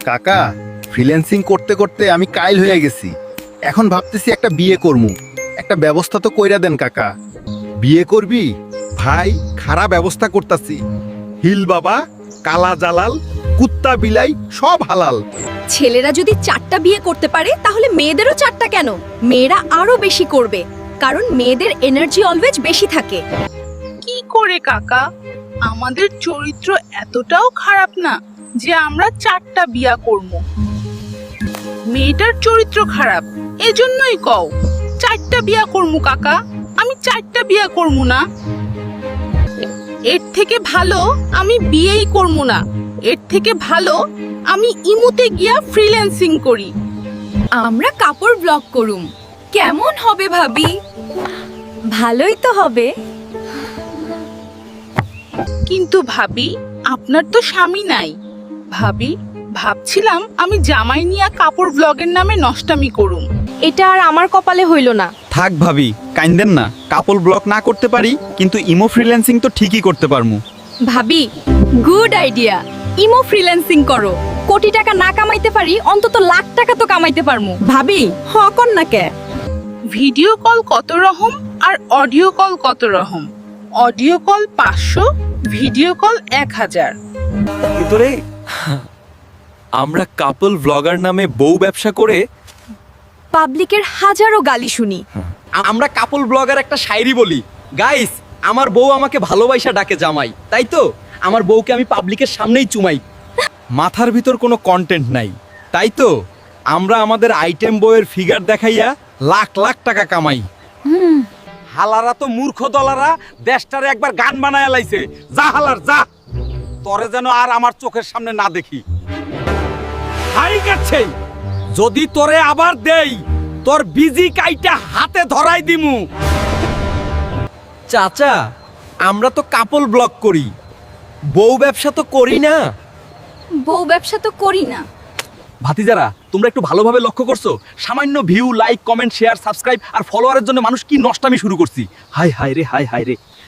কাকা, ফ্রিল্যান্সিং করতে করতে আমি কাইল হয়ে গেছি। এখন ভাবতেছি একটা বিয়ে করমু। একটা ব্যবস্থা তো কইরা দেন কাকা। বিয়ে করবি? ভাই, খারাপ ব্যবস্থা করতাছি। হিল বাবা, কালা জালাল, কুত্তা বিলাই সব হালাল। ছেলেরা যদি 4টা বিয়ে করতে পারে তাহলে মেয়েদেরও 4টা কেন? মেয়েরা আরো বেশি করবে, কারণ মেয়েদের এনার্জি অলওয়েজ বেশি থাকে। কি করে কাকা, আমাদের চরিত্র এতটাও খারাপ না যে আমরা 4টা বিয়া করব। মেয়েটার চরিত্র খারাপ, এজন্যই কও 4টা বিয়া করমু কাকা। আমি 4টা বিয়া করমু না। এর থেকে ভালো আমি বিয়েই করমু না। এর থেকে ভালো আমি ইমুতে গিয়া ফ্রিল্যান্সিং করি। আমরা কাপড় ব্লগ করুম। কেমন হবে ভাবি? ভালোই তো হবে। কিন্তু ভাবি, আপনার তো স্বামী নাই। ভাবি, ভাবছিলাম আমি জামাই নিয়া কাপড় ব্লগের নামে নষ্টামি করুম। এটা আর আমার কপালে হইল না। থাক ভাবি, কাইন্দেন না। কাপল ব্লক না করতে পারি, কিন্তু ইমো ফ্রিল্যান্সিং তো ঠিকই করতে পারমু। ভাবি, গুড আইডিয়া। ইমো ফ্রিল্যান্সিং করো। কোটি টাকা না কামাইতে পারি, অন্তত লাখ টাকা তো কামাইতে পারমু। ভাবি, হকন না কে? ভিডিও কল কত রকম আর অডিও কল কত রকম? Audio call 500, video call 1000। ভিতরে আমরা কাপল ব্লগার নামে বউ ব্যবসা করে পাবলিকের হাজারো গালি শুনি। আমরা কাপল ব্লগার একটা শায়রি বলি, গাইস আমার বউ আমাকে ভালোবাসা ডাকে জামাই, তাই তো আমার বউকে আমি পাবলিকের সামনেই চুমাই। মাথার ভিতর কোনো কন্টেন্ট নাই, তাই তো আমরা আমাদের আইটেম বইয়ের ফিগার দেখাইয়া লাখ লাখ টাকা কামাই। হালারা তো মূর্খ দলারা দেশটারে একবার গান বানায় লাইছে। যা হালার যা, তরে যেন আর আমার চোখের সামনে না দেখি। হাই কাছে যদি তোরে আবার দেই, তোর বিজি কাইটা হাতে ধরাই দিমু। চাচা, আমরা তো কাপল ব্লগ করি, বউ ব্যবসা তো করি না। বউ ব্যবসা তো করি না। ভাতিজারা, তোমরা একটু ভালোভাবে লক্ষ্য করছো? সামান্য view, like, comment, share, subscribe আর ফলোয়ারের জন্য মানুষ কি নষ্টামি শুরু করছি। হাই হাই রে, হাই হাই রে।